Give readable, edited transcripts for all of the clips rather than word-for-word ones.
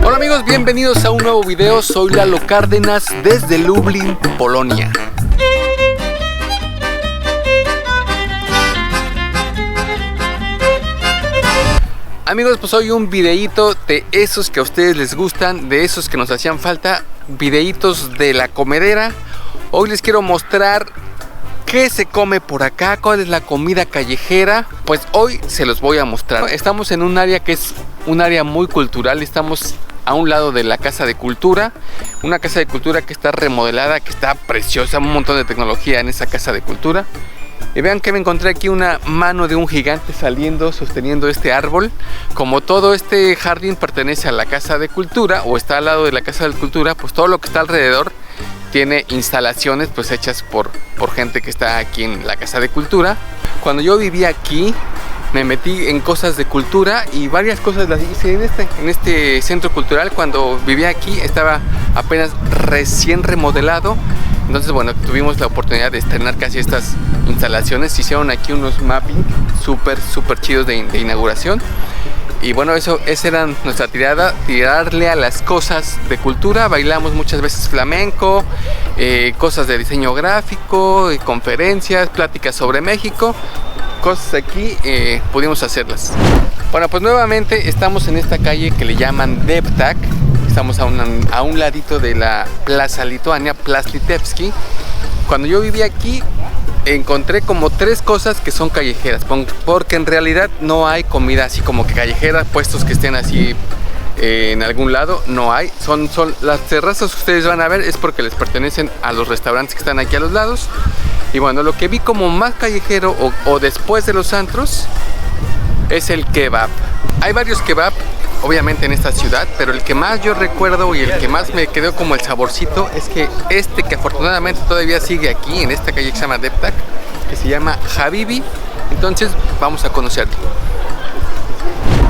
Hola amigos, bienvenidos a un nuevo video. Soy Lalo Cárdenas desde Lublin, Polonia. Amigos, pues hoy un videíto de esos que a ustedes les gustan, de esos que nos hacían falta, videitos de la comedera. Hoy les quiero mostrar qué se come por acá, cuál es la comida callejera. Pues hoy se los voy a mostrar. Estamos en un área que es un área muy cultural, estamos a un lado de la Casa de Cultura, una Casa de Cultura que está remodelada, que está preciosa, un montón de tecnología en esa Casa de Cultura. Y vean que me encontré aquí una mano de un gigante saliendo, sosteniendo este árbol. Como todo este jardín pertenece a la Casa de Cultura, o está al lado de la Casa de Cultura, pues todo lo que está alrededor tiene instalaciones pues hechas por gente que está aquí en la Casa de Cultura. Cuando yo vivía aquí, me metí en cosas de cultura y varias cosas las hice en este centro cultural. Cuando vivía aquí estaba apenas recién remodelado. Entonces, bueno, tuvimos la oportunidad de estrenar casi estas instalaciones. Se hicieron aquí unos mapping súper chidos de inauguración. Y bueno, esa era nuestra tirada, tirarle a las cosas de cultura. Bailamos muchas veces flamenco, cosas de diseño gráfico, conferencias, pláticas sobre México. Cosas aquí pudimos hacerlas. Bueno, pues nuevamente estamos en esta calle que le llaman Deptak. Estamos a un ladito de la Plaza Lituania, Plaza Litevski. Cuando yo vivía aquí encontré como tres cosas que son callejeras, porque en realidad no hay comida así como que callejera, puestos que estén así en algún lado, no hay. Son las terrazas que ustedes van a ver es porque les pertenecen a los restaurantes que están aquí a los lados. Y bueno, lo que vi como más callejero o después de los antros es el kebab. Hay varios kebab obviamente en esta ciudad, pero el que más yo recuerdo y el que más me quedó como el saborcito es que que afortunadamente todavía sigue aquí en esta calle que se llama Deptak, que se llama Habibi. Entonces vamos a conocerlo.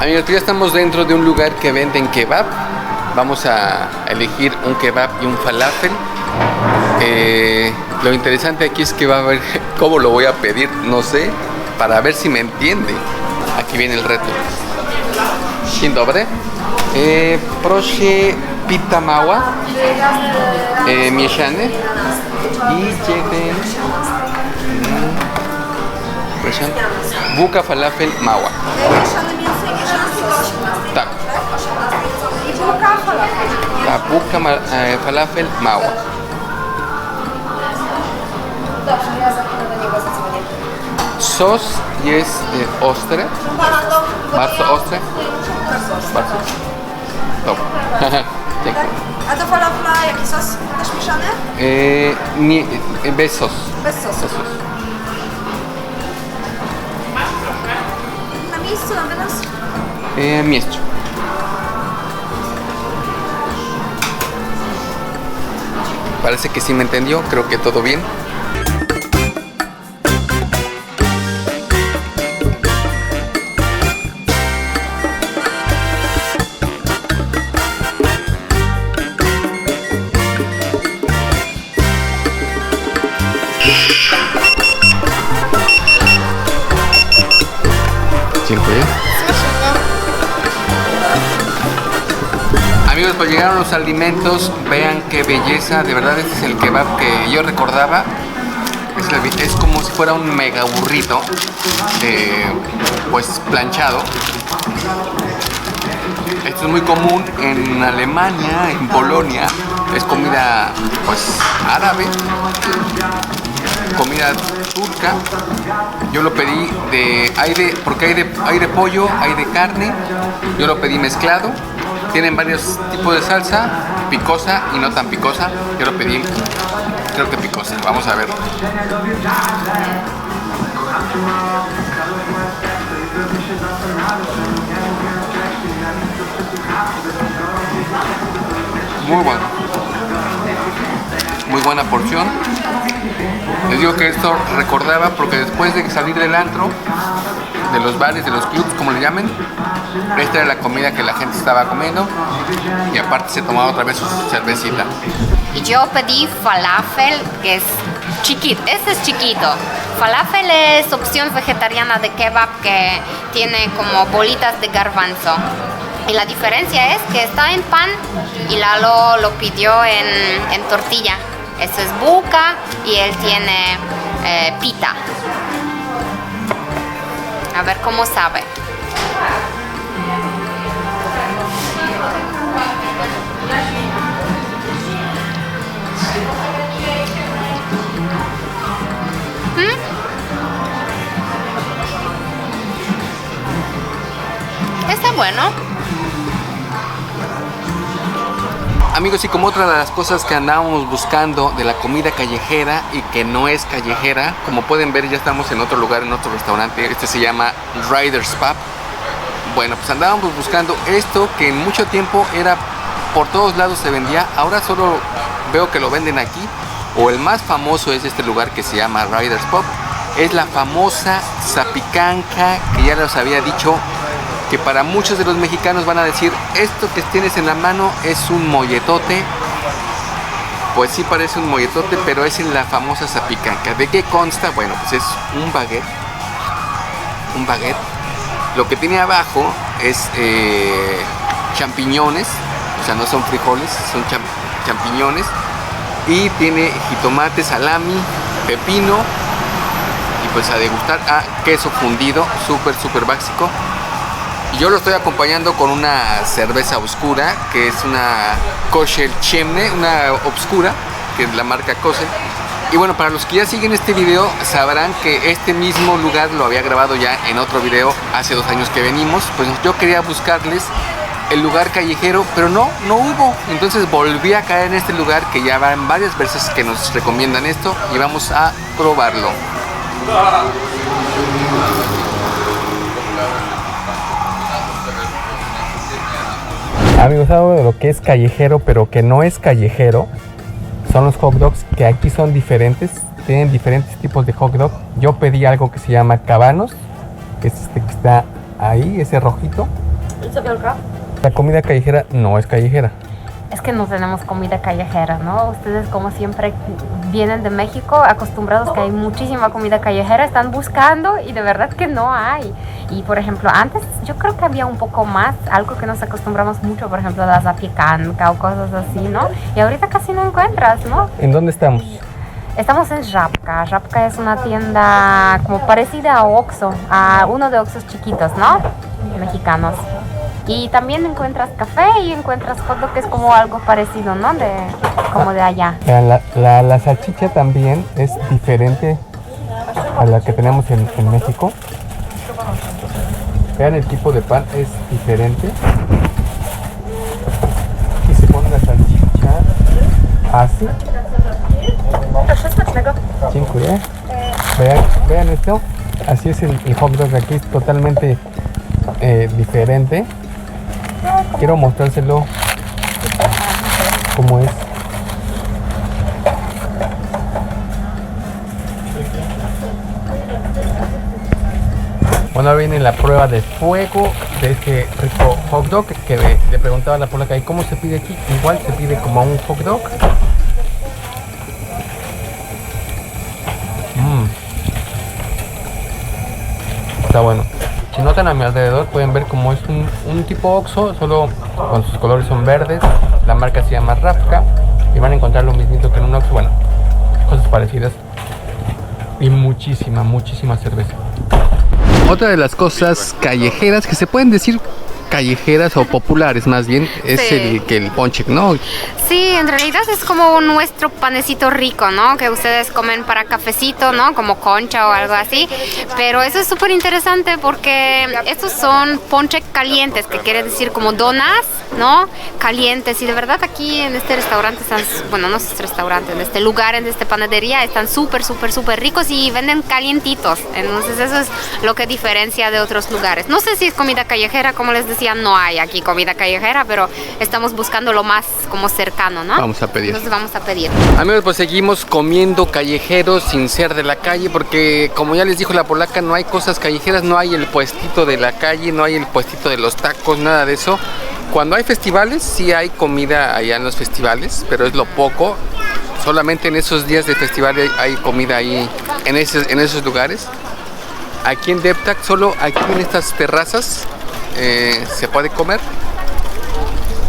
Amigos, ya estamos dentro de un lugar que venden kebab. Vamos a elegir un kebab y un falafel. Lo interesante aquí es que va a ver cómo lo voy a pedir, no sé, para ver si me entiende. Aquí viene el reto. Dzień dobry. Proszę pita mała, mieszane i jeden proszę, bułka falafel mała. Mieszane mięso i mieszane tylko 18. Tak. I bułka falafel. Ta bułka falafel mała. Dobrze, ja za chwilę do niego zadzwonię. Sos jest ostry. Bardzo ostre? Bardzo. Dobra. Dziękuję. A do falafla jaki sos? Też mieszany? Nie, bez sos. Bez sosu. Bez sos. Na miejscu, na wynos? Miejscu. Parece que sí me entendió, creo que todo bien. Amigos, pues llegaron los alimentos. Vean qué belleza, de verdad este es el kebab que yo recordaba. Es como si fuera un mega burrito, pues planchado. Esto es muy común en Alemania, en Polonia. Es comida pues árabe, comida turca. Yo lo pedí porque hay de pollo, hay de carne. Yo lo pedí mezclado. Tienen varios tipos de salsa, picosa y no tan picosa. Yo lo pedí, creo que picosa. Vamos a ver. Muy bueno. Muy buena porción. Les digo que esto recordaba porque después de salir del antro, de los bares, de los clubs, como le llamen, esta era la comida que la gente estaba comiendo y aparte se tomaba otra vez su cervecita. Yo pedí falafel, que es chiquito, este es chiquito. Falafel es opción vegetariana de kebab que tiene como bolitas de garbanzo. Y la diferencia es que está en pan y Lalo lo pidió en tortilla. Esto es buca y él tiene pita. A ver cómo sabe. Está bueno. Amigos, y como otra de las cosas que andábamos buscando de la comida callejera y que no es callejera, como pueden ver ya estamos en otro lugar, en otro restaurante. Este se llama Riders Pub. Bueno, pues andábamos buscando esto que en mucho tiempo era por todos lados se vendía. Ahora solo veo que lo venden aquí. O el más famoso es este lugar que se llama Riders Pub. Es la famosa zapicanca, que ya les había dicho que para muchos de los mexicanos van a decir, esto que tienes en la mano es un molletote. Pues sí parece un molletote, pero es en la famosa zapicanca. ¿De qué consta? Bueno, pues es un baguette. Un baguette. Lo que tiene abajo es champiñones, o sea, no son frijoles, son champiñones. Y tiene jitomate, salami, pepino. Y pues a degustar queso fundido, súper básico. Y yo lo estoy acompañando con una cerveza oscura, que es una Kosher Chimney, una obscura, que es la marca Kosher. Y bueno, para los que ya siguen este video, sabrán que este mismo lugar lo había grabado ya en otro video hace 2 años que venimos. Pues yo quería buscarles el lugar callejero, pero no hubo. Entonces volví a caer en este lugar, que ya van varias veces que nos recomiendan esto, y vamos a probarlo. Amigos, algo de lo que es callejero, pero que no es callejero, son los hot dogs, que aquí son diferentes. Tienen diferentes tipos de hot dog. Yo pedí algo que se llama cabanos, que es este que está ahí, ese rojito. La comida callejera no es callejera. Es que no tenemos comida callejera, ¿no? Ustedes, como siempre vienen de México acostumbrados que hay muchísima comida callejera, están buscando y de verdad que no hay. Y por ejemplo, antes yo creo que había un poco más, algo que nos acostumbramos mucho, por ejemplo, la zapicanca o cosas así, ¿no? Y ahorita casi no encuentras, ¿no? ¿En dónde estamos? Estamos en Żabka. Żabka es una tienda como parecida a Oxxo, a uno de Oxxos chiquitos, ¿no? Mexicanos. Y también encuentras café y encuentras hot dog, que es como algo parecido, ¿no? Como de allá. La salchicha también es diferente a la que tenemos en México. Vean, el tipo de pan es diferente. Y se pone la salchicha así. Dziękuję. Vean esto. Así es el hot dog aquí, es totalmente diferente. Quiero mostrárselo cómo es. Bueno, ahora viene la prueba de fuego de este rico hot dog, que le preguntaba a la polaca, ¿y cómo se pide aquí? Igual se pide como un hot dog. Está bueno. Si notan a mi alrededor pueden ver como es un tipo Oxxo, solo con sus colores son verdes. La marca se llama Żabka y van a encontrar lo mismito que en un Oxxo, bueno, cosas parecidas. Y muchísima cerveza. Otra de las cosas callejeras, que se pueden decir callejeras o populares más bien, es Sí. el ponche, ¿no? Sí, en realidad es como nuestro panecito rico, ¿no? Que ustedes comen para cafecito, ¿no? Como concha o algo así. Pero eso es súper interesante porque estos son ponche calientes, que quiere decir como donas, ¿no? Calientes. Y de verdad aquí en este restaurante están, bueno, no es restaurante, en este lugar, en esta panadería, están súper ricos y venden calientitos. Entonces eso es lo que diferencia de otros lugares. No sé si es comida callejera, como les decía, no hay aquí comida callejera, pero estamos buscando lo más como cercano, ¿no? Vamos a pedir. Entonces vamos a pedir. Amigos, pues seguimos comiendo callejeros sin ser de la calle, porque como ya les dijo la polaca, no hay cosas callejeras, no hay el puestito de la calle, no hay el puestito de los tacos, nada de eso. Cuando hay festivales, sí hay comida allá en los festivales, pero es lo poco. Solamente en esos días de festival hay comida ahí en esos lugares. Aquí en Deptac, solo aquí en estas terrazas se puede comer.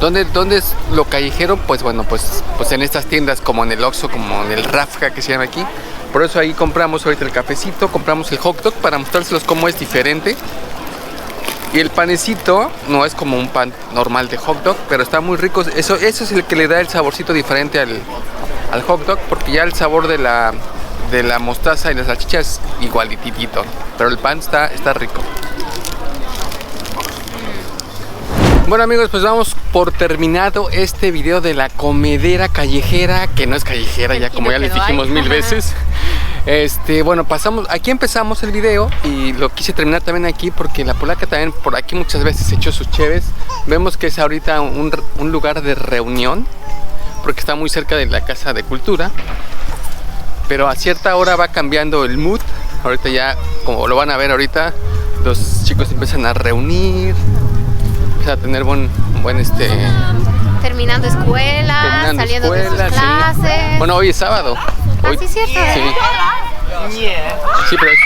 ¿Dónde es lo callejero? Pues bueno, pues en estas tiendas como en el Oxxo, como en el Rafka que se llama aquí. Por eso ahí compramos ahorita el cafecito, compramos el hot dog para mostrárselos cómo es diferente. Y el panecito no es como un pan normal de hot dog, pero está muy rico. Eso es el que le da el saborcito diferente al hot dog, porque ya el sabor de la mostaza y las salchichas igualititito. Pero el pan está rico. Bueno amigos, pues vamos por terminado este video de la comedera callejera, que no es callejera, ya como ya les dijimos 1000 veces. Bueno, aquí empezamos el video y lo quise terminar también aquí porque la polaca también por aquí muchas veces echó sus cheves. Vemos que es ahorita un lugar de reunión porque está muy cerca de la Casa de Cultura, pero a cierta hora va cambiando el mood. Ahorita ya, como lo van a ver ahorita, los chicos empiezan a reunir, empiezan a tener terminando escuela, saliendo de sus clases. Sí. Bueno, hoy es sábado. Hoy, sí, cierto. Sí, pero es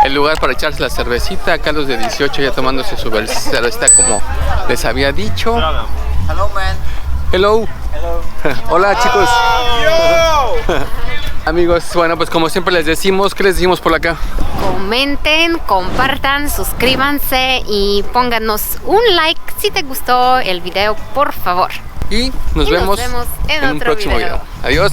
el lugar para echarse la cervecita. Acá los de 18 ya tomándose su cervecita como les había dicho. Hello, man. Hello. Hola, chicos. Amigos, bueno, pues como siempre les decimos, ¿qué les decimos por acá? Comenten, compartan, suscríbanse y pónganos un like si te gustó el video, por favor. Y nos vemos en un próximo video. Adiós.